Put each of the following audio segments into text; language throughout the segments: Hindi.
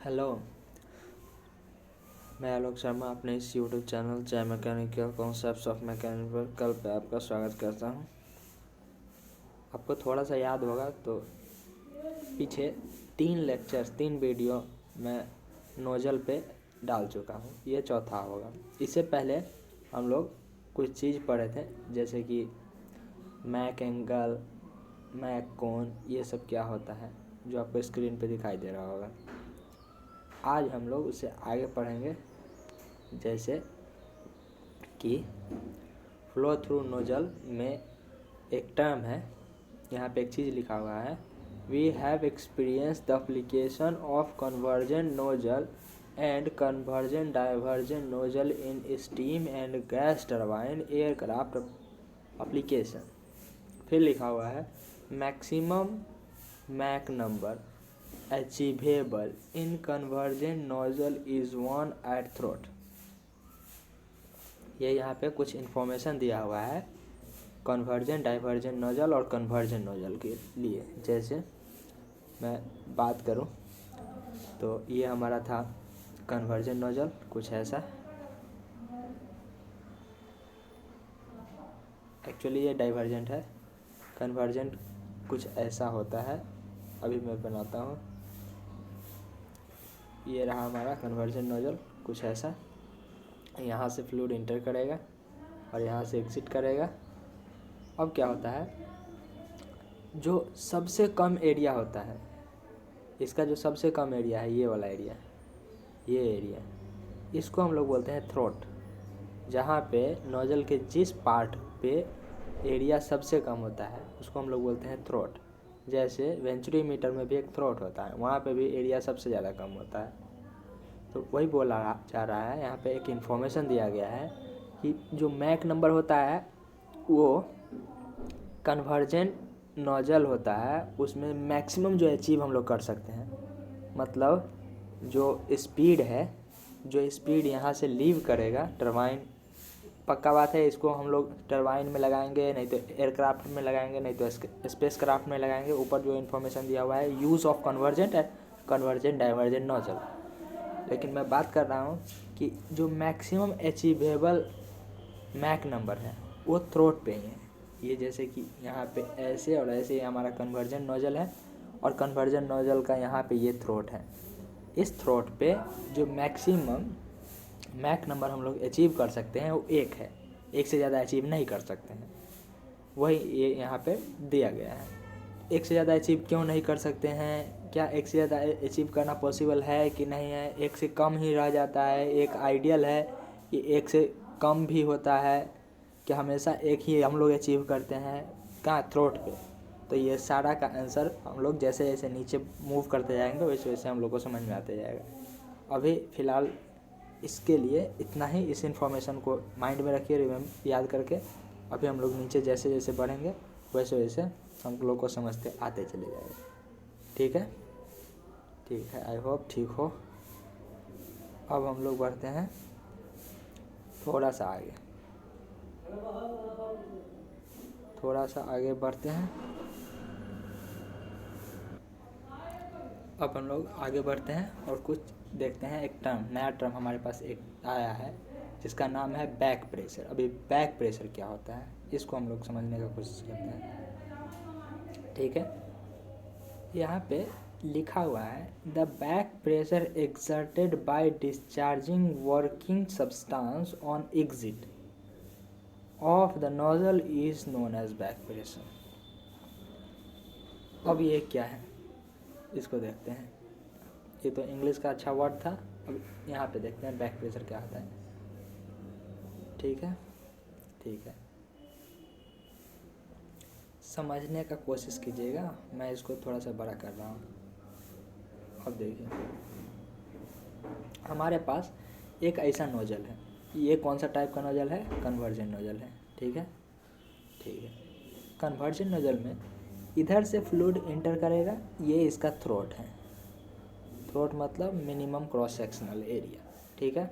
हेलो, मैं आलोक शर्मा अपने इस यूट्यूब चैनल जय मैकेनिकल कॉन्सेप्ट्स ऑफ मैकेनिकल पे आपका स्वागत करता हूं। आपको थोड़ा सा याद होगा तो पीछे 3 वीडियो मैं नोजल पे डाल चुका हूं, ये चौथा होगा। इससे पहले हम लोग कुछ चीज़ पढ़े थे, जैसे कि मैक एंगल, मैक कोन, ये सब क्या होता है जो आपको स्क्रीन पे दिखाई दे रहा होगा। आज हम लोग उससे आगे पढ़ेंगे, जैसे कि फ्लो थ्रू नोजल में एक टर्म है, यहाँ पे एक चीज़ लिखा हुआ है, we have experience the application of conversion nozzle and conversion diversion nozzle in steam and gas turbine aircraft application. फिर लिखा हुआ है maximum mach number achievable in conversion nozzle is 1 at throat. ये यहाँ पे कुछ इन्फॉर्मेशन दिया हुआ है कन्वर्जन डाइवर्जन नोजल और कन्वर्जन नोजल के लिए। जैसे मैं बात करूँ तो ये हमारा था कन्वर्जन नोजल, कुछ ऐसा। एक्चुअली ये डाइवर्जेंट है, कन्वर्जन कुछ ऐसा होता है। अभी मैं बनाता हूँ। ये रहा हमारा कन्वर्जन नोजल, कुछ ऐसा। यहाँ से फ्लूइड इंटर करेगा और यहाँ से एग्जिट करेगा। अब क्या होता है, जो सबसे कम एरिया होता है, इसका जो सबसे कम एरिया है, ये वाला एरिया, ये एरिया, इसको हम लोग बोलते हैं थ्रोट। जहाँ पे नोजल के जिस पार्ट पे एरिया सबसे कम होता है उसको हम लोग बोलते हैं थ्रोट। जैसे वेंचुरीमीटर में भी एक थ्रोट होता है, वहाँ पे भी एरिया सबसे ज़्यादा कम होता है। तो वही बोला जा रहा है, यहाँ पे एक इन्फॉर्मेशन दिया गया है कि जो मैक नंबर होता है वो कन्वर्जन नोजल होता है, उसमें मैक्सिमम जो अचीव हम लोग कर सकते हैं। मतलब जो स्पीड है, जो स्पीड यहाँ से लीव करेगा टरबाइन, पक्का बात है, इसको हम लोग टरबाइन में लगाएंगे, नहीं तो एयरक्राफ्ट में लगाएंगे, नहीं तो स्पेस क्राफ्ट में लगाएंगे। ऊपर जो इन्फॉर्मेशन दिया हुआ है, use of conversion diversion nozzle. लेकिन मैं बात कर रहा हूँ कि जो मैक्सिमम अचीवेबल मैक नंबर है वो थ्रोट पे ही है। ये जैसे कि यहाँ पे ऐसे और ऐसे हमारा कन्वर्जन नोजल है और कन्वर्जन नोजल का यहाँ पे ये थ्रोट है। इस थ्रोट पे जो मैक्सिमम मैक नंबर हम लोग अचीव कर सकते हैं वो 1 है, 1 से ज़्यादा अचीव नहीं कर सकते हैं। वही ये यहाँ पे दिया गया है। 1 से ज़्यादा अचीव क्यों नहीं कर सकते हैं, क्या 1 से ज़्यादा अचीव करना पॉसिबल है कि नहीं है, 1 से कम ही रह जाता है, एक आइडियल है कि 1 से कम भी होता है, कि हमेशा 1 ही हम लोग अचीव करते हैं कहाँ, थ्रोट पे। तो ये सारा का आंसर हम लोग जैसे जैसे नीचे मूव करते जाएंगे वैसे वैसे हम लोग को समझ में आते जाएगा। अभी फ़िलहाल इसके लिए इतना ही। इस इन्फॉर्मेशन को माइंड में रखिए, याद करके। अभी हम लोग नीचे जैसे जैसे बढ़ेंगे वैसे वैसे हम लोग को समझते आते चले जाएगा। ठीक है, ठीक है, आई होप ठीक हो। अब हम लोग बढ़ते हैं थोड़ा सा आगे, थोड़ा सा आगे बढ़ते हैं। अब हम लोग आगे बढ़ते हैं और कुछ देखते हैं। एक टर्म, नया टर्म हमारे पास एक आया है जिसका नाम है बैक प्रेशर। अभी बैक प्रेशर क्या होता है इसको हम लोग समझने का कोशिश करते हैं। ठीक है, यहाँ पे लिखा हुआ है the back pressure exerted by discharging working substance on exit of the nozzle is known as back pressure. अब ये क्या है इसको देखते हैं। ये तो इंग्लिश का अच्छा वर्ड था, अब यहाँ पे देखते हैं बैक प्रेशर क्या होता है। ठीक है, ठीक है, समझने का कोशिश कीजिएगा। मैं इसको थोड़ा सा बड़ा कर रहा हूँ। अब देखिए, हमारे पास एक ऐसा नोजल है, ये कौन सा टाइप का नोजल है, कन्वर्जन नोजल है। ठीक है, ठीक है, कन्वर्जन नोजल में इधर से फ्लूइड इंटर करेगा, ये इसका थ्रोट है। थ्रोट मतलब मिनिमम क्रॉस सेक्शनल एरिया। ठीक है,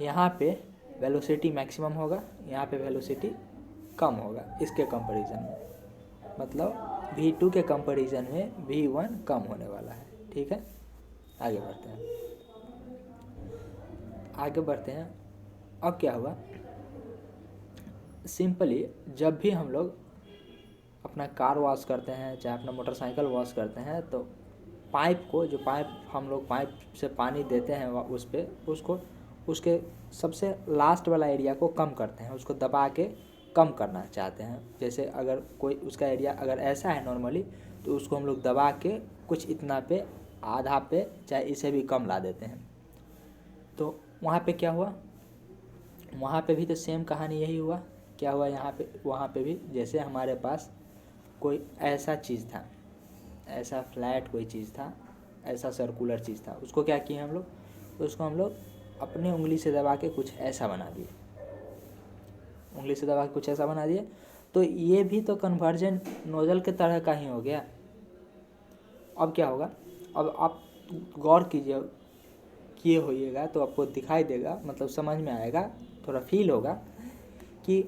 यहाँ पे वेलोसिटी मैक्सिमम होगा, यहाँ पे वेलोसिटी कम होगा इसके कंपैरिजन में। मतलब V2 के कंपैरिजन में V1 कम होने वाला है। ठीक है, आगे बढ़ते हैं, आगे बढ़ते हैं। अब क्या हुआ, सिंपली जब भी हम लोग अपना कार वॉश करते हैं, चाहे अपना मोटरसाइकिल वॉश करते हैं, तो पाइप को, जो पाइप हम लोग पाइप से पानी देते हैं उस पर, उसको उसके सबसे लास्ट वाला एरिया को कम करते हैं, उसको दबा के कम करना चाहते हैं। जैसे अगर कोई उसका एरिया अगर ऐसा है नॉर्मली, तो उसको हम लोग दबा के कुछ इतना पे, आधा पे, चाहे इसे भी कम ला देते हैं। तो वहाँ पे क्या हुआ, वहाँ पे भी तो सेम कहानी यही हुआ। क्या हुआ यहाँ पे, वहाँ पे भी जैसे हमारे पास कोई ऐसा चीज़ था, ऐसा फ्लैट कोई चीज़ था, ऐसा सर्कुलर चीज़ था, उसको क्या किए हम लोग, उसको हम लोग अपने उंगली से दबा के कुछ ऐसा बना दिए, उंगली से दबा के कुछ ऐसा बना दिए। तो ये भी तो कन्वर्जन नोजल के तरह का ही हो गया। अब क्या होगा, अब आप गौर कीजिए, किए होइएगा तो आपको दिखाई देगा, मतलब समझ में आएगा, थोड़ा फील होगा कि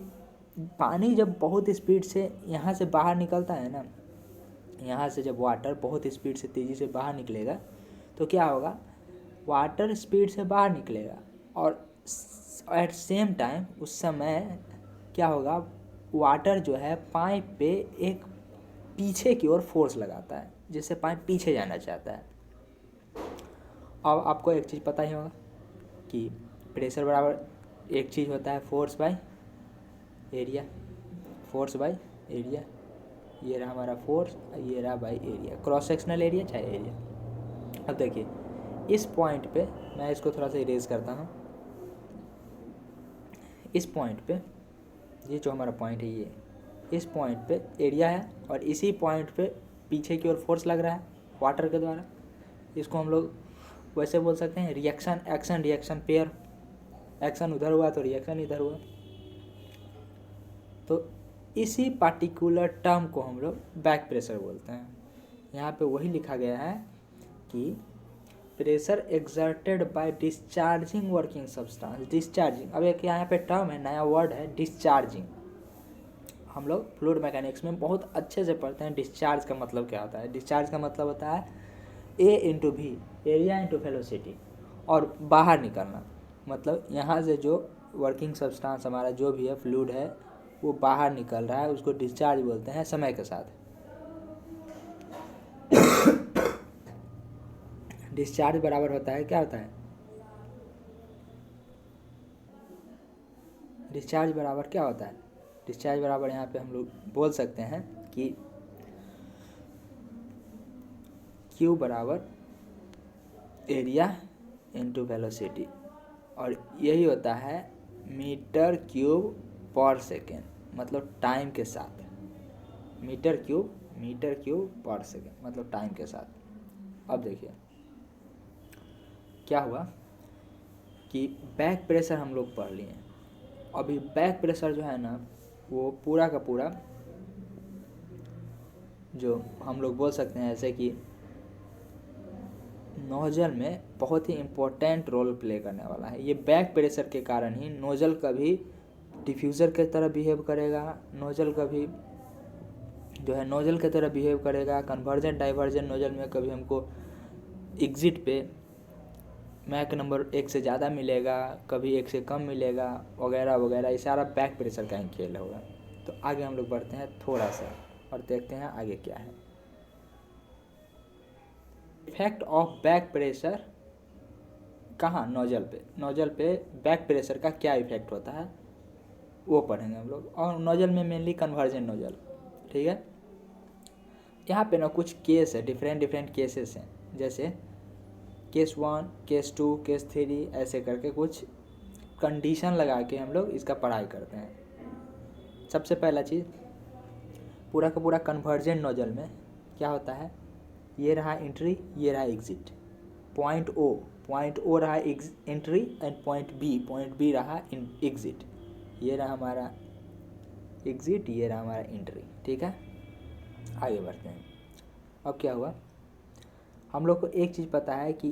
पानी जब बहुत स्पीड से यहाँ से बाहर निकलता है ना, यहाँ से जब वाटर बहुत स्पीड से तेज़ी से बाहर निकलेगा, तो क्या होगा, वाटर स्पीड से बाहर निकलेगा और एट सेम टाइम उस समय क्या होगा, वाटर जो है पाइप पे एक पीछे की ओर फोर्स लगाता है, जिससे पाइप पीछे जाना चाहता है। अब आपको एक चीज़ पता ही होगा कि प्रेशर बराबर एक चीज़ होता है force by area, force by area. ये रहा हमारा फोर्स, ये रहा by area, cross sectional area चाहे एरिया। अब देखिए इस पॉइंट पे, मैं इसको थोड़ा सा इरेज करता हूँ। इस पॉइंट पे, ये जो हमारा पॉइंट है, ये इस पॉइंट पे एरिया है और इसी पॉइंट पे पीछे की ओर फोर्स लग रहा है वाटर के द्वारा। इसको हम लोग वैसे बोल सकते हैं reaction, action reaction pair, action उधर हुआ तो रिएक्शन इधर हुआ। तो इसी पार्टिकुलर टर्म को हम लोग बैक प्रेशर बोलते हैं। यहाँ पे वही लिखा गया है कि pressure exerted by discharging working substance, discharging. अब एक यहाँ पे टर्म है, नया वर्ड है डिस्चार्जिंग। हम लोग फ्लूइड मैकेनिक्स में बहुत अच्छे से पढ़ते हैं डिस्चार्ज का मतलब क्या होता है। डिस्चार्ज का मतलब होता है ए इंटू भी, एरिया इंटू वेलोसिटी, और बाहर निकलना, मतलब यहाँ से जो वर्किंग सब्सटेंस हमारा जो भी है फ्लूइड है वो बाहर निकल रहा है, उसको डिस्चार्ज बोलते हैं समय के साथ। डिस्चार्ज बराबर होता है, क्या होता है, डिस्चार्ज बराबर क्या होता है, डिस्चार्ज बराबर यहाँ पे हम लोग बोल सकते हैं कि Q बराबर एरिया इंटू वेलोसिटी, और यही होता है मीटर क्यूब पर सेकेंड, मतलब टाइम के साथ, मीटर क्यूब पर सेकेंड मतलब टाइम के साथ। अब देखिए क्या हुआ कि बैक प्रेशर हम लोग पढ़ लिए। अभी बैक प्रेशर जो है ना, वो पूरा का पूरा जो हम लोग बोल सकते हैं ऐसे कि नोजल में बहुत ही इम्पोर्टेंट रोल प्ले करने वाला है। ये बैक प्रेशर के कारण ही नोजल कभी डिफ्यूज़र की तरह बिहेव करेगा, नोजल कभी जो है नोजल की तरह बिहेव करेगा, कन्वर्जन डाइवर्जन नोजल में कभी हमको एग्जिट पे मैक नंबर 1 से ज़्यादा मिलेगा, कभी 1 से कम मिलेगा, वगैरह वगैरह। ये सारा बैक प्रेशर का ही खेल होगा। तो आगे हम लोग बढ़ते हैं थोड़ा सा और देखते हैं आगे क्या है। इफेक्ट ऑफ बैक प्रेशर कहाँ, नोजल पे, नोजल पे बैक प्रेशर का क्या इफेक्ट होता है वो पढ़ेंगे हम लोग। और नोजल में मेनली कन्वर्जन नोजल, ठीक है। यहाँ पे ना कुछ केस है, डिफरेंट केसेस हैं, जैसे केस 1, केस 2, केस 3, ऐसे करके कुछ कंडीशन लगा के हम लोग इसका पढ़ाई करते हैं। सबसे पहला चीज़, पूरा का पूरा कन्वर्जन नोजल में क्या होता है, ये रहा एंट्री, ये रहा एग्जिट, पॉइंट ओ रहा एंट्री एंड पॉइंट बी रहा एग्जिट। ये रहा हमारा एग्जिट, ये रहा हमारा एंट्री, ठीक है। आगे बढ़ते हैं। अब क्या हुआ, हम लोग को एक चीज़ पता है कि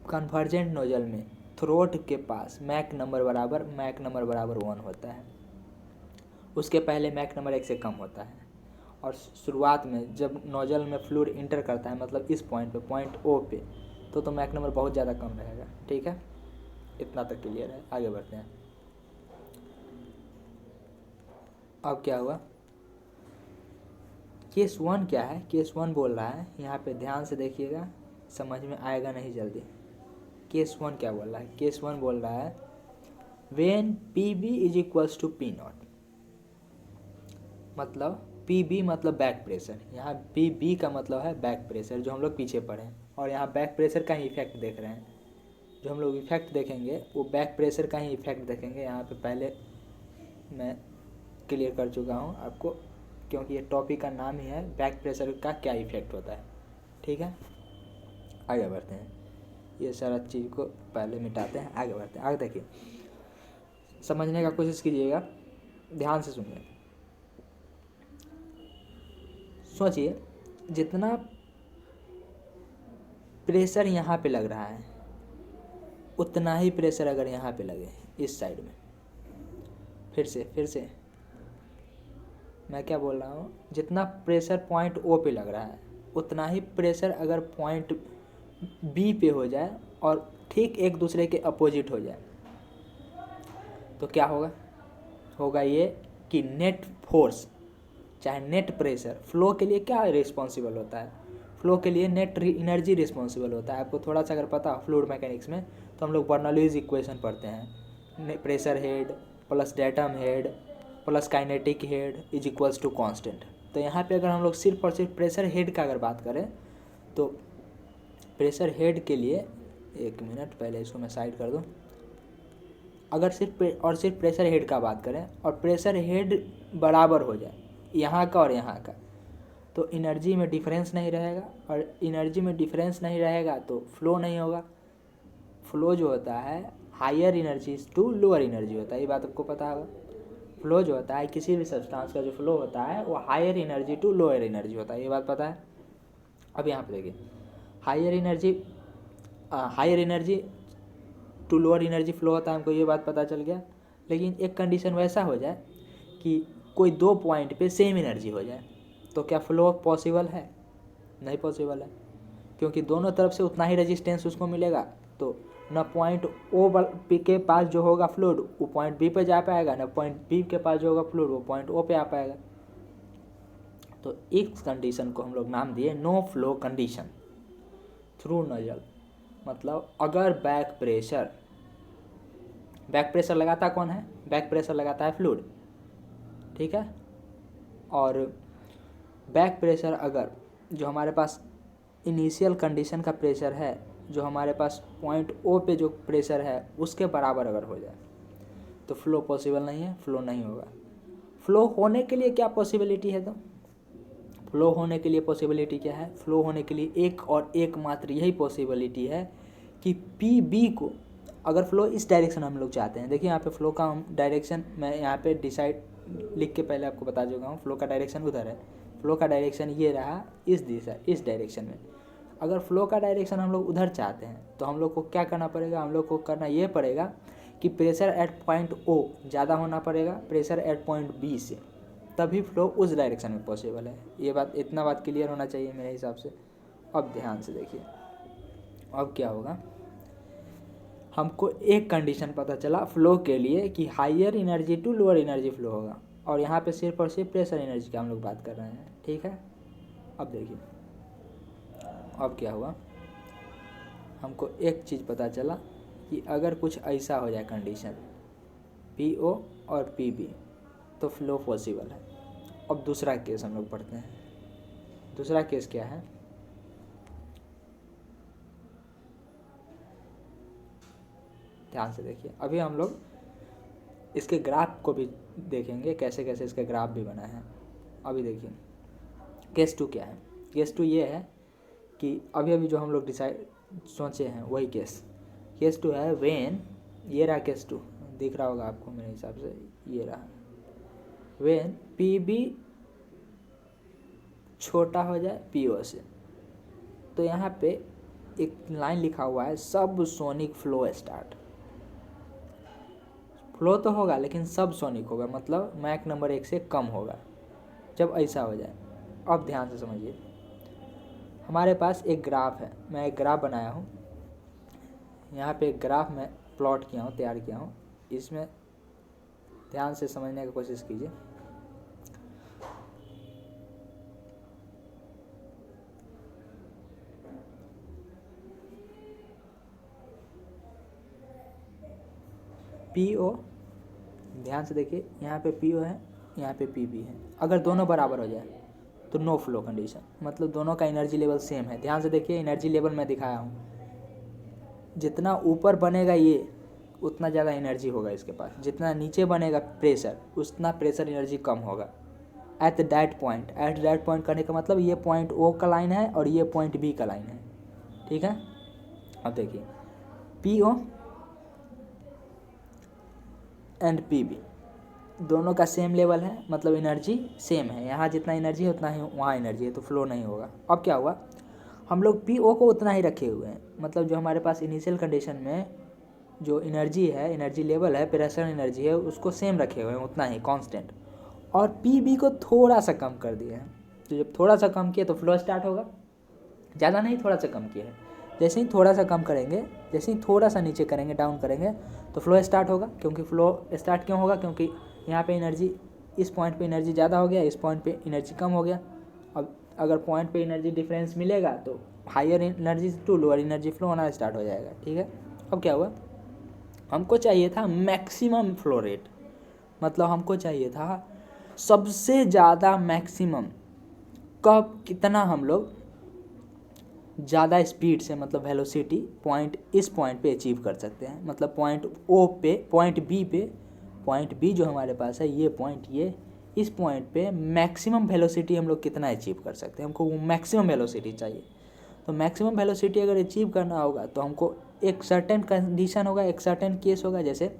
कन्वर्जेंट नोजल में थ्रोट के पास मैक नंबर बराबर 1 होता है, उसके पहले मैक नंबर 1 से कम होता है। और शुरुआत में जब नोजल में फ्लूइड इंटर करता है, मतलब इस पॉइंट पे, पॉइंट ओ पे, तो मैक नंबर बहुत ज़्यादा कम रहेगा। ठीक है, इतना तक क्लियर है। आगे बढ़ते हैं। अब क्या हुआ, केस 1 क्या है, केस 1 बोल रहा है, यहाँ पे ध्यान से देखिएगा, समझ में आएगा नहीं जल्दी। केस 1 क्या बोल रहा है, केस 1 बोल रहा है when P B is equals to P naught, मतलब पी बी मतलब बैक प्रेशर, यहाँ पी बी का मतलब है बैक प्रेशर, जो हम लोग पीछे पढ़े हैं, और यहाँ बैक प्रेशर का ही इफेक्ट देख रहे हैं। जो हम लोग इफेक्ट देखेंगे वो बैक प्रेशर का ही इफेक्ट देखेंगे। यहाँ पे पहले मैं क्लियर कर चुका हूँ आपको, क्योंकि ये टॉपिक का नाम ही है बैक प्रेशर का क्या इफेक्ट होता है। ठीक है, आगे बढ़ते हैं। ये सारा चीज़ को पहले मिटाते हैं, आगे बढ़ते हैं। आगे देखिए, समझने का कोशिश कीजिएगा, ध्यान से सुनिए। सोचिए, जितना प्रेशर यहाँ पे लग रहा है उतना ही प्रेशर अगर यहाँ पे लगे इस साइड में, फिर से मैं क्या बोल रहा हूँ, जितना प्रेशर पॉइंट ओ पे लग रहा है उतना ही प्रेशर अगर पॉइंट बी पे हो जाए और ठीक एक दूसरे के अपोजिट हो जाए, तो क्या होगा ये कि नेट फोर्स चाहे नेट प्रेशर, फ्लो के लिए क्या रिस्पॉन्सिबल होता है, फ्लो के लिए नेट एनर्जी रिस्पॉन्सिबल होता है। आपको थोड़ा सा अगर पता हो फ्लूइड मैकेनिक्स में, तो हम लोग बर्नौलीज इक्वेशन पढ़ते हैं, pressure head plus datum head plus kinetic head is equals to constant. तो यहाँ पे अगर हम लोग सिर्फ और सिर्फ प्रेशर हेड का अगर बात करें, तो प्रेशर हेड के लिए, एक मिनट पहले इसको मैं साइड कर दूँ, अगर सिर्फ और सिर्फ प्रेशर हेड का बात करें और प्रेशर हेड बराबर हो जाए यहाँ का और यहाँ का, तो एनर्जी में डिफरेंस नहीं रहेगा, और एनर्जी में डिफरेंस नहीं रहेगा तो फ्लो नहीं होगा। फ्लो जो होता है higher energy to lower energy होता है, ये बात आपको पता होगा। फ्लो जो होता है किसी भी सब्सटेंस का जो फ्लो होता है वो higher energy to lower energy होता है, ये बात पता है। अब यहाँ पे देखिए, higher energy to lower energy flow होता है, हमको ये बात पता चल गया। लेकिन एक कंडीशन वैसा हो जाए कि कोई दो पॉइंट पे सेम एनर्जी हो जाए, तो क्या फ्लो पॉसिबल है? नहीं पॉसिबल है, क्योंकि दोनों तरफ से उतना ही रेजिस्टेंस उसको मिलेगा। तो न पॉइंट ओ के पास जो होगा फ्लूइड वो पॉइंट बी पे जा पाएगा, न पॉइंट बी के पास जो होगा फ्लूइड वो पॉइंट ओ पे आ पाएगा। तो इस कंडीशन को हम लोग नाम दिए no flow condition through nozzle. मतलब अगर बैक प्रेशर लगाता कौन है? बैक प्रेशर लगाता है फ्लूइड, ठीक है। और बैक प्रेशर अगर जो हमारे पास इनिशियल कंडीशन का प्रेशर है, जो हमारे पास पॉइंट ओ पे जो प्रेशर है उसके बराबर अगर हो जाए तो फ्लो पॉसिबल नहीं है, फ्लो नहीं होगा। फ्लो होने के लिए क्या पॉसिबिलिटी है? तो फ्लो होने के लिए पॉसिबिलिटी क्या है? फ्लो होने के लिए एक और एक मात्र यही पॉसिबिलिटी है कि पी बी को, अगर फ्लो इस डायरेक्शन हम लोग चाहते हैं, देखिए यहाँ पे फ्लो का हम डायरेक्शन मैं यहाँ पे डिसाइड लिख के पहले आपको बता चुका हूँ, फ्लो का डायरेक्शन उधर है। फ्लो का डायरेक्शन ये रहा, इस दिशा, इस डायरेक्शन में। अगर फ्लो का डायरेक्शन हम लोग उधर चाहते हैं तो हम लोग को क्या करना पड़ेगा? हम लोग को करना ये पड़ेगा कि प्रेशर एट पॉइंट ओ ज़्यादा होना पड़ेगा प्रेशर एट पॉइंट बी से, तभी फ्लो उस डायरेक्शन में पॉसिबल है। ये बात, इतना बात क्लियर होना चाहिए मेरे हिसाब से। अब ध्यान से देखिए, अब क्या होगा, हमको एक कंडीशन पता चला फ्लो के लिए कि higher energy to lower energy flow होगा, और यहाँ पे सिर्फ और सिर्फ प्रेशर एनर्जी का हम लोग बात कर रहे हैं, ठीक है। अब देखिए, अब क्या हुआ, हमको एक चीज़ पता चला कि अगर कुछ ऐसा हो जाए कंडीशन पी ओ और पी बी तो फ्लो पॉसिबल है। अब दूसरा केस हम लोग पढ़ते हैं। दूसरा केस क्या है? ध्यान से देखिए, अभी हम लोग इसके ग्राफ को भी देखेंगे, कैसे कैसे इसका ग्राफ भी बना है। अभी देखिए केस 2 क्या है। केस 2 ये है कि अभी अभी जो हम लोग डिसाइड सोचे हैं वही केस 2 है। वेन, ये रहा केस 2, दिख रहा होगा आपको मेरे हिसाब से, ये रहा। वेन पी बी छोटा हो जाए पी ओ से, तो यहाँ पे एक लाइन लिखा हुआ है सब सोनिक फ्लो स्टार्ट। फ्लो तो होगा लेकिन सब सोनिक होगा, मतलब मैक नंबर 1 से कम होगा जब ऐसा हो जाए। अब ध्यान से समझिए, हमारे पास एक ग्राफ है, मैं एक ग्राफ बनाया हूँ, यहाँ पे एक ग्राफ मैं प्लॉट किया हूँ, तैयार किया हूँ। इसमें ध्यान से समझने की कोशिश कीजिए। PO, ध्यान से देखिए, यहाँ पे PO है, यहाँ पे PB है। अगर दोनों बराबर हो जाए तो नो फ्लो कंडीशन, मतलब दोनों का एनर्जी लेवल सेम है। ध्यान से देखिए, एनर्जी लेवल मैं दिखाया हूँ, जितना ऊपर बनेगा ये उतना ज़्यादा एनर्जी होगा इसके पास, जितना नीचे बनेगा प्रेशर उतना प्रेशर एनर्जी कम होगा। एट दैट पॉइंट करने का मतलब ये पॉइंट O का लाइन है और ये पॉइंट B का लाइन है, ठीक है। अब देखिए, PO एंड PB दोनों का सेम लेवल है, मतलब एनर्जी सेम है। यहाँ जितना एनर्जी है उतना ही वहाँ एनर्जी है, तो फ्लो नहीं होगा। अब क्या हुआ, हम लोग PO को उतना ही रखे हुए हैं, मतलब जो हमारे पास इनिशियल कंडीशन में जो एनर्जी है, एनर्जी लेवल है, प्रेशर एनर्जी है, उसको सेम रखे हुए हैं, उतना ही कांस्टेंट। और PB को थोड़ा सा कम कर दिए हैं। तो जब थोड़ा सा कम किया तो फ्लो स्टार्ट होगा, ज़्यादा नहीं, थोड़ा सा कम किया है। जैसे ही थोड़ा सा कम करेंगे, जैसे ही थोड़ा सा नीचे करेंगे, डाउन करेंगे, तो फ्लो स्टार्ट होगा। क्योंकि फ्लो स्टार्ट क्यों होगा, क्योंकि यहाँ पे एनर्जी, इस पॉइंट पे एनर्जी ज़्यादा हो गया, इस पॉइंट पे एनर्जी कम हो गया। अब अगर पॉइंट पे एनर्जी डिफरेंस मिलेगा तो higher energy to lower energy flow होना स्टार्ट हो जाएगा, ठीक है। अब क्या हुआ, हमको चाहिए था मैक्सिमम फ्लो रेट, मतलब हमको चाहिए था सबसे ज़्यादा मैक्सिमम, कब कितना हम लोग ज़्यादा स्पीड से, मतलब वेलोसिटी पॉइंट इस पॉइंट पे अचीव कर सकते हैं। मतलब पॉइंट O पे, पॉइंट B जो हमारे पास है, ये पॉइंट, ये इस पॉइंट पे मैक्सिमम वेलोसिटी हम लोग कितना अचीव कर सकते हैं, हमको वो मैक्सिमम वेलोसिटी चाहिए। तो मैक्सिमम वेलोसिटी अगर अचीव करना होगा तो हमको एक सर्टेन कंडीशन होगा, एक सर्टेन केस होगा। जैसे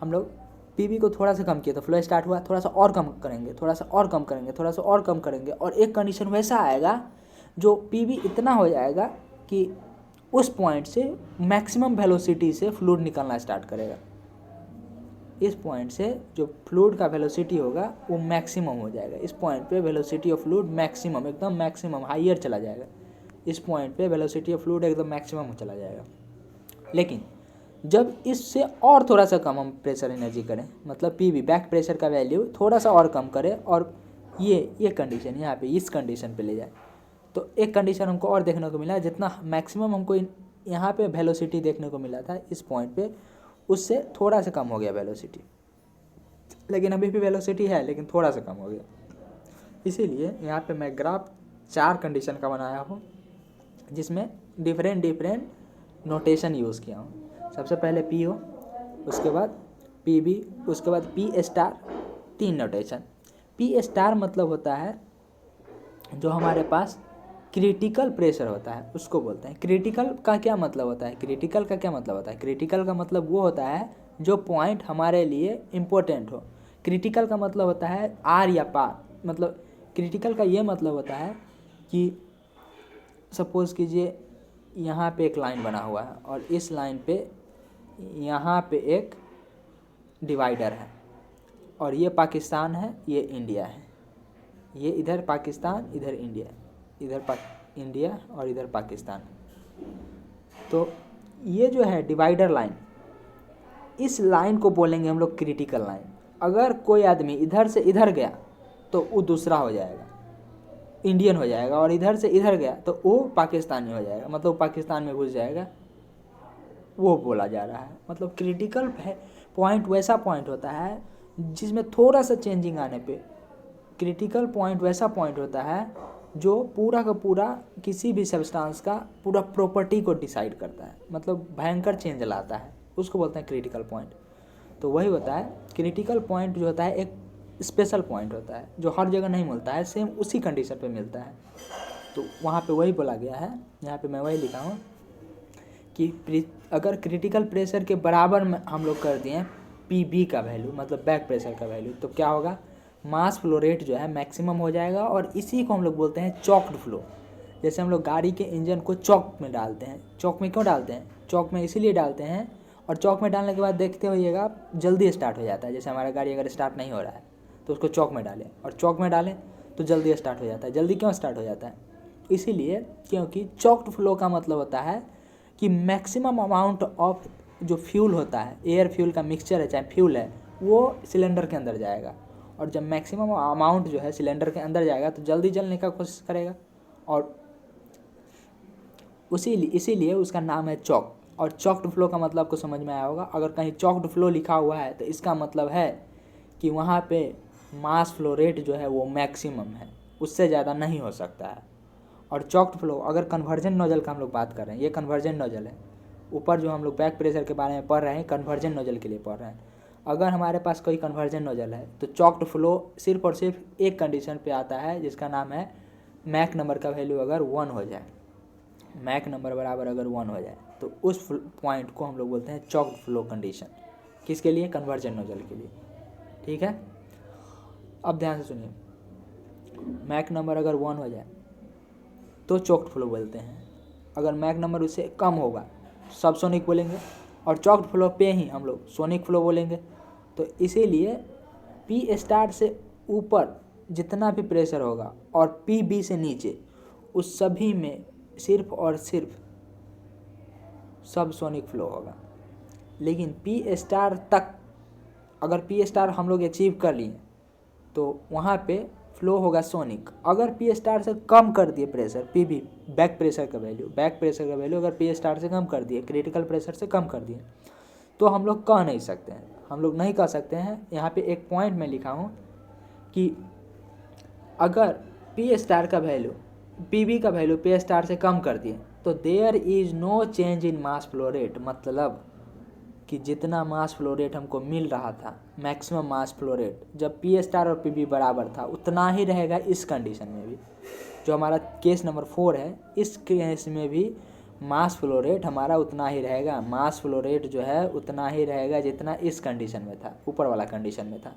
हम लोग PB को थोड़ा सा कम किया तो फ्लो स्टार्ट हुआ, थोड़ा सा और कम करेंगे, थोड़ा सा और कम करेंगे, थोड़ा सा और कम करेंगे, और एक कंडीशन वैसा आएगा जो PB इतना हो जाएगा कि उस पॉइंट से मैक्सिमम वेलोसिटी से फ्लूइड निकलना स्टार्ट करेगा। इस पॉइंट से जो फ्लूइड का वेलोसिटी होगा वो मैक्सिमम हो जाएगा। इस पॉइंट पे वेलोसिटी ऑफ फ्लूइड मैक्सिमम, एकदम मैक्सिमम हायर चला जाएगा। इस पॉइंट पे वेलोसिटी ऑफ फ्लूइड एकदम मैक्सिमम चला जाएगा। लेकिन जब इससे और थोड़ा सा कम हम प्रेशर एनर्जी करें, मतलब PB बैक प्रेशर का वैल्यू थोड़ा सा और कम करें, और ये कंडीशन यहाँ पे इस कंडीशन पे ले जाए, तो एक कंडीशन हमको और देखने को मिला, जितना मैक्सिमम हमको यहाँ पे वेलोसिटी देखने को मिला था इस पॉइंट पे, उससे थोड़ा सा कम हो गया वेलोसिटी। लेकिन अभी भी वेलोसिटी है, लेकिन थोड़ा सा कम हो गया। इसीलिए यहाँ पे मैं ग्राफ 4 कंडीशन का बनाया हूँ, जिसमें डिफरेंट नोटेशन यूज़ किया हूँ। सबसे पहले PO, उसके बाद PB, उसके बाद P star, 3 notation. P star मतलब होता है जो हमारे पास क्रिटिकल प्रेशर होता है, उसको बोलते हैं। क्रिटिकल का क्या मतलब होता है, क्रिटिकल का क्या मतलब होता है, क्रिटिकल का मतलब वो होता है जो पॉइंट हमारे लिए इम्पोर्टेंट हो। क्रिटिकल का मतलब होता है आर या पार, मतलब क्रिटिकल का ये मतलब होता है कि सपोज़ कीजिए यहाँ पे एक लाइन बना हुआ है और इस लाइन पे यहाँ पे एक डिवाइडर है, और ये पाकिस्तान है, ये इंडिया है, ये इधर पाकिस्तान, इधर इंडिया, इधर इंडिया और इधर पाकिस्तान। तो ये जो है डिवाइडर लाइन, इस लाइन को बोलेंगे हम लोग क्रिटिकल लाइन। अगर कोई आदमी इधर से इधर गया तो वो दूसरा हो जाएगा, इंडियन हो जाएगा, और इधर से इधर गया तो वो पाकिस्तानी हो जाएगा, मतलब पाकिस्तान में घुस जाएगा, वो बोला जा रहा है। मतलब क्रिटिकल पॉइंट वैसा पॉइंट होता है जिसमें थोड़ा सा चेंजिंग आने पे, क्रिटिकल पॉइंट वैसा पॉइंट होता है जो पूरा का पूरा किसी भी सब्सटेंस का पूरा प्रॉपर्टी को डिसाइड करता है, मतलब भयंकर चेंज लाता है, उसको बोलते हैं क्रिटिकल पॉइंट। तो वही होता है क्रिटिकल पॉइंट, जो होता है एक स्पेशल पॉइंट होता है जो हर जगह नहीं मिलता है, सेम उसी कंडीशन पे मिलता है। तो वहाँ पे वही बोला गया है, यहाँ पे मैं वही लिखा हूँ कि अगर क्रिटिकल प्रेशर के बराबर में हम लोग कर दिए PB का वैल्यू, मतलब बैक प्रेशर का वैल्यू, तो क्या होगा, मास फ्लो रेट जो है मैक्सिमम हो जाएगा। और इसी को हम लोग बोलते हैं चॉक्ड फ्लो। जैसे हम लोग गाड़ी के इंजन को चौक में डालते हैं, चौक में क्यों डालते हैं, चौक में इसीलिए डालते हैं, और चौक में डालने के बाद देखते होइएगा जल्दी स्टार्ट हो जाता है। जैसे हमारा गाड़ी अगर स्टार्ट नहीं हो रहा है तो उसको चौक में डालें, और चौक में डालें तो जल्दी स्टार्ट हो जाता है। जल्दी क्यों स्टार्ट हो जाता है? इसीलिए क्योंकि चॉक्ड फ्लो का मतलब होता है कि मैक्सिमम अमाउंट ऑफ जो फ्यूल होता है, एयर फ्यूल का मिक्सचर है चाहे फ्यूल है, वो सिलेंडर के अंदर जाएगा। और जब मैक्सिमम अमाउंट जो है सिलेंडर के अंदर जाएगा तो जल्दी जलने का कोशिश करेगा, और इसीलिए उसका नाम है चॉक। और चॉक्ड फ्लो का मतलब आपको समझ में आया होगा। अगर कहीं चॉक्ड फ्लो लिखा हुआ है तो इसका मतलब है कि वहाँ पे मास फ्लो रेट जो है वो मैक्सिमम है, उससे ज़्यादा नहीं हो सकता है। और चॉक्ड फ्लो, अगर कन्वर्जन नोजल का हम लोग बात कर रहे हैं, ये कन्वर्जन नोजल है। ऊपर जो हम लोग बैक प्रेशर के बारे में पढ़ रहे हैं, कन्वर्जन नोजल के लिए पढ़ रहे हैं। अगर हमारे पास कोई कन्वर्जन नोजल है तो चॉक्ड फ्लो सिर्फ और सिर्फ एक कंडीशन पे आता है, जिसका नाम है मैक नंबर का वैल्यू अगर 1 हो जाए, मैक नंबर बराबर अगर 1 हो जाए, तो उस पॉइंट को हम लोग बोलते हैं चॉक्ड फ्लो कंडीशन। किसके लिए? कन्वर्जन नोजल के लिए। ठीक है, अब ध्यान से सुनिए, मैक नंबर अगर 1 हो जाए तो चॉक्ड फ्लो बोलते हैं। अगर मैक नंबर उससे कम होगा सब सोनिक बोलेंगे, और चॉक्ड फ्लो पे ही हम लोग सोनिक फ्लो बोलेंगे। तो इसीलिए पी स्टार से ऊपर जितना भी प्रेशर होगा और पी बी से नीचे, उस सभी में सिर्फ और सिर्फ सब सोनिक फ्लो होगा। लेकिन पी स्टार तक, अगर पी स्टार हम लोग अचीव कर लिए तो वहाँ पे फ्लो होगा सोनिक। अगर पी स्टार से कम कर दिए pressure, P be back pressure का वैल्यू अगर पी स्टार से कम कर दिए, क्रिटिकल प्रेशर से कम कर दिए, तो हम लोग कह नहीं सकते हैं, हम लोग नहीं कह सकते हैं। यहाँ पे एक पॉइंट में लिखा हूँ कि अगर पी स्टार का वैल्यू पी बी का वैल्यू पी स्टार से कम कर दिए तो there is no change in mass flow rate. मतलब कि जितना मास फ्लो रेट हमको मिल रहा था, मैक्सिमम मास फ्लो रेट जब पी स्टार और पी बी बराबर था, उतना ही रहेगा इस कंडीशन में भी। जो हमारा केस नंबर 4 है, इस केस में भी मास फ्लो रेट हमारा उतना ही रहेगा। मास फ्लो रेट जो है उतना ही रहेगा जितना इस कंडीशन में था, ऊपर वाला कंडीशन में था।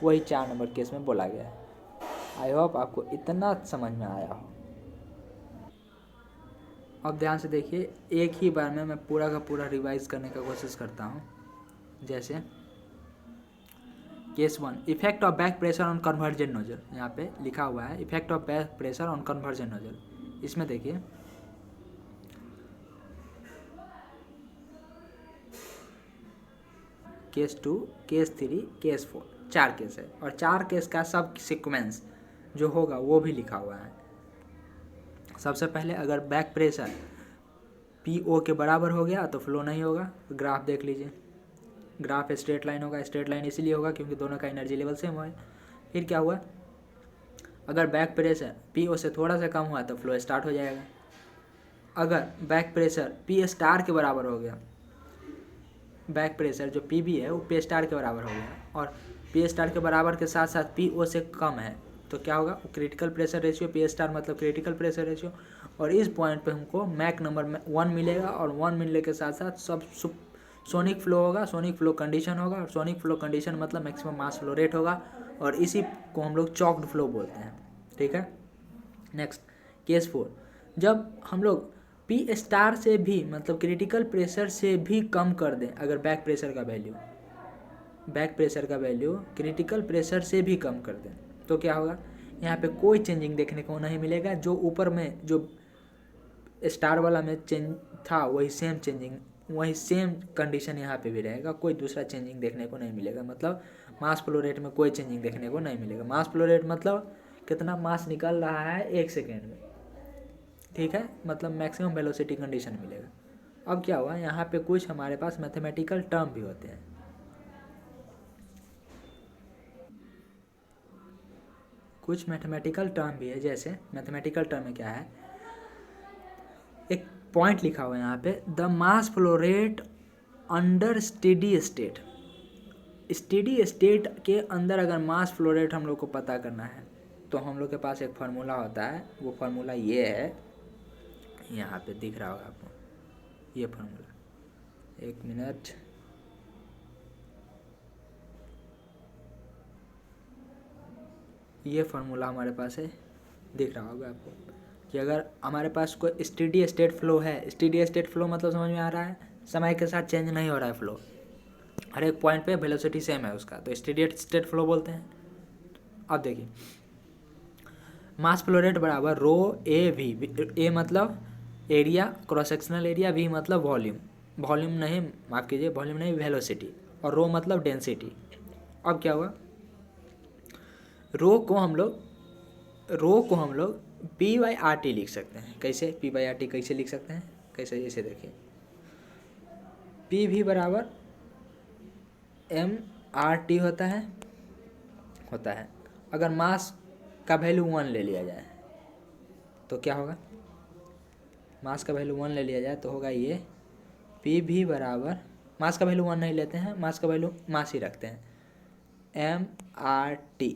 वही 4 नंबर केस में बोला गया है। आई होप आपको इतना समझ में आया हो। अब ध्यान से देखिए, एक ही बार में मैं पूरा का पूरा रिवाइज करने का कोशिश करता हूँ। जैसे case 1, effect of back pressure on conversion nozzle. यहाँ पे लिखा हुआ है effect of back pressure on conversion nozzle. इसमें देखिए केस 2, केस 3, केस 4, 4 केस है, और 4 केस का सब सीक्वेंस जो होगा वो भी लिखा हुआ है। सबसे पहले अगर बैक प्रेशर पी ओ के बराबर हो गया तो फ्लो नहीं होगा। ग्राफ देख लीजिए, ग्राफ स्ट्रेट लाइन होगा। स्ट्रेट लाइन इसीलिए होगा क्योंकि दोनों का एनर्जी लेवल सेम है। फिर क्या हुआ, अगर बैक प्रेशर पी ओ से थोड़ा सा कम हुआ तो फ्लो स्टार्ट हो जाएगा। अगर बैक प्रेशर पी स्टार के बराबर हो गया, बैक प्रेशर जो पी बी है वो पी स्टार के बराबर हो गया, और पी स्टार के बराबर के साथ साथ पी ओ से कम है, तो क्या होगा, critical pressure ratio, P star मतलब क्रिटिकल प्रेशर रेशियो। और इस पॉइंट पे हमको मैक नंबर 1 मिलेगा, और 1 मिलने के साथ साथ सब सोनिक फ्लो होगा, सोनिक फ्लो कंडीशन होगा, और सोनिक फ्लो कंडीशन मतलब मैक्सिमम मास फ्लो रेट होगा, और इसी को हम लोग चॉक्ड फ्लो बोलते हैं। ठीक है, नेक्स्ट केस 4, जब हम लोग पी स्टार से भी मतलब क्रिटिकल प्रेशर से भी कम कर दें, अगर बैक प्रेशर का वैल्यू क्रिटिकल प्रेशर से भी कम कर दें, तो क्या होगा, यहाँ पे कोई चेंजिंग देखने को नहीं मिलेगा। जो ऊपर में जो स्टार वाला में चेंज था वही सेम चेंजिंग, वही सेम कंडीशन यहाँ पे भी रहेगा। कोई दूसरा चेंजिंग देखने को नहीं मिलेगा। मतलब मास फ्लो रेट में कोई चेंजिंग देखने को नहीं मिलेगा। मास फ्लो रेट मतलब कितना मास निकल रहा है 1 सेकेंड में। ठीक है, मतलब मैक्सिमम वेलोसिटी कंडीशन मिलेगा। अब क्या हुआ, यहाँ पे कुछ हमारे पास मैथमेटिकल टर्म भी होते हैं। कुछ मैथमेटिकल टर्म भी है। जैसे मैथमेटिकल टर्म में क्या है, एक पॉइंट लिखा हुआ है यहाँ पे, the mass flow rate under steady state. Steady state के अंदर अगर मास फ्लो रेट हम लोग को पता करना है तो हम लोग के पास एक फार्मूला होता है। वो फार्मूला ये है, यहाँ पे दिख रहा होगा आपको ये फार्मूला। एक मिनट, ये फार्मूला हमारे पास है, दिख रहा होगा आपको कि अगर हमारे पास कोई स्टेडी स्टेट फ्लो है, स्टेडी स्टेट फ्लो मतलब समझ में आ रहा है, समय के साथ चेंज नहीं हो रहा है फ्लो, हर एक पॉइंट पे वेलोसिटी सेम है उसका, तो स्टेडी स्टेट फ्लो बोलते हैं। अब देखिए, मास फ्लो रेट बराबर रो ए वी, ए मतलब area cross sectional area, V मतलब वॉल्यूम, वॉल्यूम नहीं माफ़ कीजिए वॉल्यूम नहीं वेलोसिटी, और रो मतलब डेंसिटी। अब क्या हुआ, रो को हम लोग पी बाई आर टी लिख सकते हैं। कैसे पी बाई आर टी कैसे लिख सकते हैं, कैसे, जैसे देखिए पी भी बराबर एम आर टी होता है अगर मास का वैल्यू 1 ले लिया जाए तो क्या होगा, मास का वैल्यू 1 ले लिया जाए तो होगा ये पी भी बराबर, मास का वैल्यू 1 नहीं लेते हैं, मास का वैल्यू मास ही रखते हैं, एम आर टी,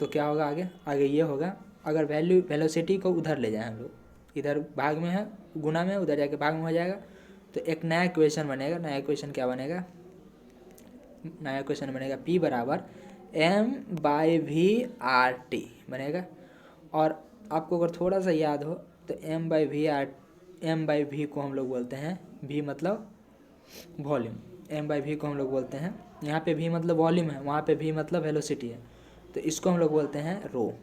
तो क्या होगा आगे ये होगा, अगर वैल्यू वेलोसिटी को उधर ले जाए हम लोग, इधर भाग में है गुना में, उधर जाके भाग में हो जाएगा, तो एक नया इक्वेशन बनेगा। नया इक्वेशन क्या बनेगा, नया इक्वेशन बनेगा पी बराबर M by V R T बनेगा। और आपको अगर थोड़ा सा याद हो तो एम बाई वी को हम लोग बोलते हैं, वी मतलब वॉल्यूम, एम बाई वी को हम लोग बोलते हैं, यहाँ पे वी मतलब वॉल्यूम है, वहाँ पे वी मतलब वेलोसिटी है, तो इसको हम लोग बोलते हैं रो,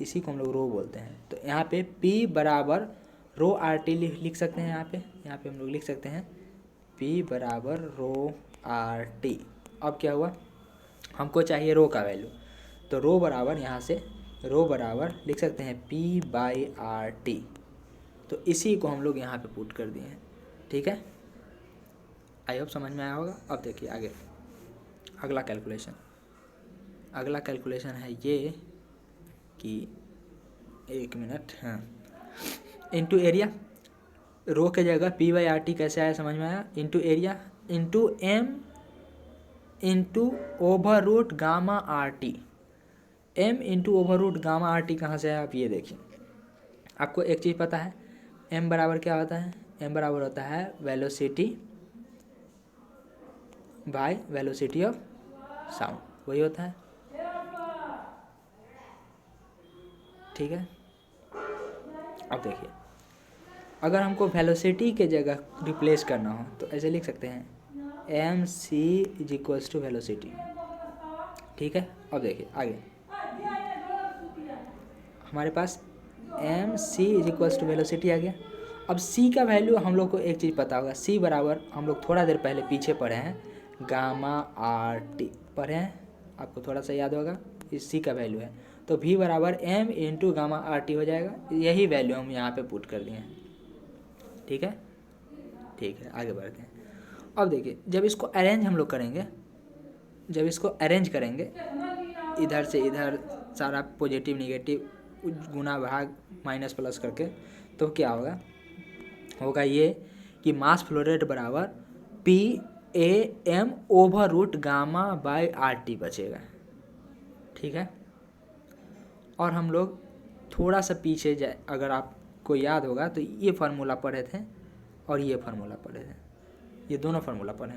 इसी को हम लोग रो बोलते हैं। तो यहाँ पे P बराबर रो आर टी लिख सकते हैं, यहाँ पे हम लोग लिख सकते हैं P बराबर रो आर टी। अब क्या हुआ, हमको चाहिए रो का वैल्यू, तो रो बराबर यहाँ से रो बराबर लिख सकते हैं P बाई आर टी, तो इसी को हम लोग यहाँ पे पुट कर दिए हैं। ठीक है, आई होप समझ में आया होगा। अब देखिए आगे अगला कैलकुलेशन है ये कि 1 मिनट, हाँ, इंटू एरिया, रो के जगह पी बाई आर टी कैसे आया समझ में आया, into area into M into over root gamma R T, M into over root gamma R T कहाँ से है आप ये देखिए। आपको एक चीज़ पता है, एम बराबर क्या होता है, एम बराबर होता है velocity by velocity of sound, वही होता है। ठीक है, अब देखिए अगर हमको वेलोसिटी के जगह रिप्लेस करना हो तो ऐसे लिख सकते हैं M C is equals to velocity. ठीक है, अब देखिए आगे हमारे पास M C is equals to velocity आ गया। अब सी का वैल्यू हम लोग को एक चीज़ पता होगा, सी बराबर हम लोग थोड़ा देर पहले पीछे पढ़े हैं गामा आर टी पढ़े हैं, आपको थोड़ा सा याद होगा, इस सी का वैल्यू है, तो V बराबर M into gamma R T हो जाएगा। यही वैल्यू हम यहाँ पे पुट कर दिए हैं। ठीक है, आगे बढ़ते हैं। अब देखिए जब इसको अरेंज हम लोग करेंगे, इधर से इधर सारा पॉजिटिव निगेटिव गुना भाग माइनस प्लस करके, तो क्या होगा ये कि मास फ्लो रेट बराबर P A M over root gamma by R T बचेगा। ठीक है, और हम लोग थोड़ा सा पीछे जाए, अगर आपको याद होगा तो ये फार्मूला पढ़े थे और ये फार्मूला पढ़े थे, ये दोनों फार्मूला पढ़े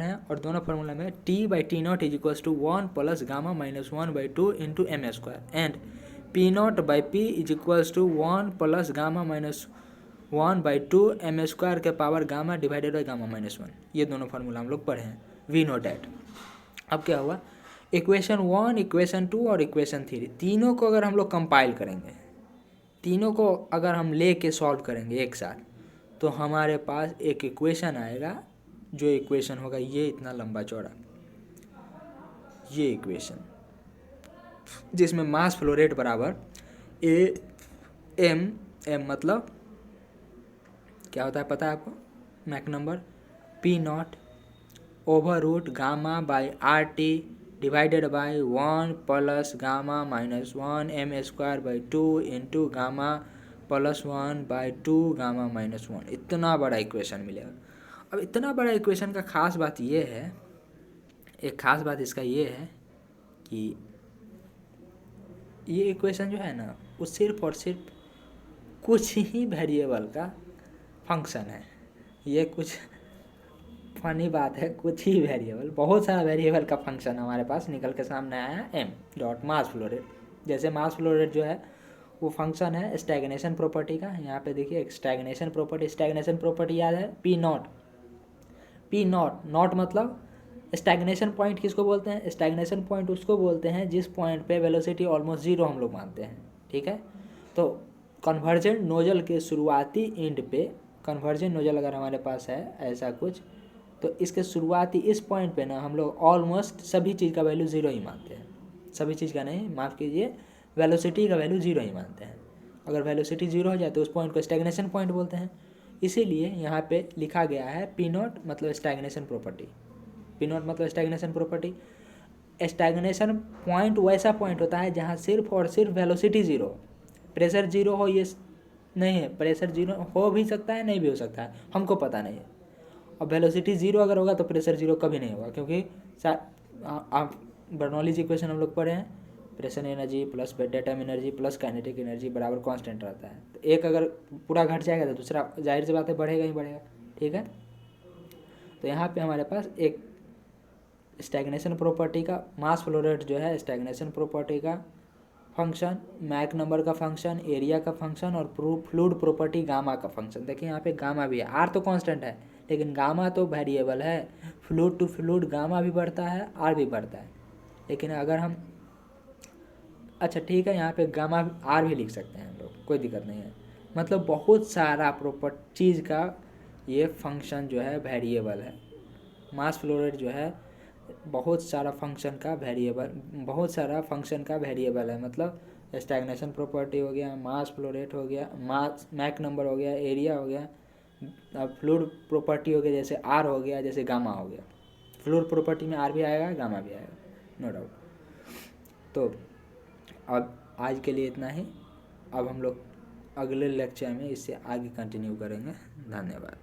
हैं, और दोनों फार्मूला में T by T not is equals to 1 plus gamma minus 1/2 into M square and P not by P is equals to 1 plus gamma minus 1/2 M square के power gamma divided by gamma minus 1। ये दोनों फार्मूला हम लोग पढ़े हैं, वी नो डैट। अब क्या हुआ, इक्वेशन 1, इक्वेशन 2 और इक्वेशन 3 तीनों को अगर हम लोग कंपाइल करेंगे, तीनों को अगर हम ले के सॉल्व करेंगे एक साथ, तो हमारे पास एक इक्वेशन आएगा, जो इक्वेशन होगा ये इतना लंबा चौड़ा, ये इक्वेशन जिसमें मास फ्लो रेट बराबर ए एम मतलब क्या होता है पता है आपको, mach number P naught over root gamma by R T divided by 1 plus gamma minus 1 M square by 2 into gamma plus 1/2 gamma minus 1। इतना बड़ा इक्वेशन मिलेगा। अब इतना बड़ा इक्वेशन का खास बात ये है, एक खास बात इसका ये है कि ये इक्वेशन जो है ना, वो सिर्फ और सिर्फ कुछ ही वेरिएबल का फंक्शन है। ये कुछ फनी बात है, कुछ ही वेरिएबल, बहुत सारा वेरिएबल का फंक्शन हमारे पास निकल के सामने आया M dot mass flow rate. जैसे मास फ्लो रेट जो है वो फंक्शन है स्टैग्नेशन प्रॉपर्टी का। यहाँ पे देखिए स्टैग्नेशन प्रॉपर्टी याद है, पी नॉट मतलब स्टैग्नेशन पॉइंट किसको बोलते हैं, स्टैग्नेशन पॉइंट उसको बोलते हैं जिस पॉइंट पे वेलोसिटी ऑलमोस्ट जीरो हम लोग मानते हैं। ठीक है। तो कन्वर्जेंट नोजल के शुरुआती एंड पे, कन्वर्जेंट नोजल अगर हमारे पास है ऐसा कुछ, तो इसके शुरुआती इस पॉइंट पे ना हम लोग ऑलमोस्ट सभी चीज़ का वैल्यू ज़ीरो ही मानते हैं। सभी चीज़ का नहीं, माफ़ कीजिए, वेलोसिटी का वैल्यू ज़ीरो ही मानते हैं। अगर वेलोसिटी ज़ीरो हो जाए तो उस पॉइंट को स्टैग्नेशन पॉइंट बोलते हैं। इसीलिए यहाँ पे लिखा गया है पी नॉट मतलब स्टैग्नेशन प्रॉपर्टी। पी नॉट मतलब स्टैग्नेशन प्रॉपर्टी। स्टैग्नेशन पॉइंट वैसा पॉइंट होता है जहाँ सिर्फ और सिर्फ वेलोसिटी ज़ीरो, प्रेशर ज़ीरो हो, ये नहीं है। प्रेशर ज़ीरो हो भी सकता है, नहीं भी हो सकता है, हमको पता नहीं है। और वेलोसिटी ज़ीरो अगर होगा तो प्रेशर ज़ीरो कभी नहीं होगा, क्योंकि आप बर्नौलीज इक्वेशन हम लोग पढ़े हैं, pressure energy plus dead time energy plus kinetic energy बराबर कांस्टेंट रहता है। तो एक अगर पूरा घट जाएगा तो दूसरा जाहिर सी बात है बढ़ेगा ही बढ़ेगा, ठीक है। तो यहाँ पे हमारे पास एक स्टैग्नेशन प्रॉपर्टी का मास फ्लो रेट जो है, स्टैग्नेशन प्रॉपर्टी का फंक्शन, मैक नंबर का फंक्शन, एरिया का फंक्शन और फ्लूइड प्रॉपर्टी गामा का फंक्शन। देखिए यहाँ पे गामा भी है, आर तो कांस्टेंट है लेकिन गामा तो वेरिएबल है। फ्लूइड टू फ्लूइड गामा भी बढ़ता है, आर भी बढ़ता है। लेकिन अगर हम, अच्छा ठीक है, यहाँ पे गामा आर भी लिख सकते हैं हम लोग, कोई दिक्कत नहीं है। मतलब बहुत सारा प्रॉपर चीज़ का ये फंक्शन जो है वेरिएबल है। मास फ्लो रेट जो है बहुत सारा फंक्शन का वेरिएबल, बहुत सारा फंक्शन का वेरिएबल है। मतलब स्टैग्नेशन प्रॉपर्टी हो गया, मास फ्लो रेट हो गया, मास मैक नंबर हो गया, एरिया हो गया, अब फ्लूइड प्रॉपर्टी हो गया जैसे आर हो गया, जैसे गामा हो गया। फ्लूइड प्रॉपर्टी में आर भी आएगा, गामा भी आएगा, नो डाउट। तो अब आज के लिए इतना ही। अब हम लोग अगले लेक्चर में इससे आगे कंटिन्यू करेंगे। धन्यवाद।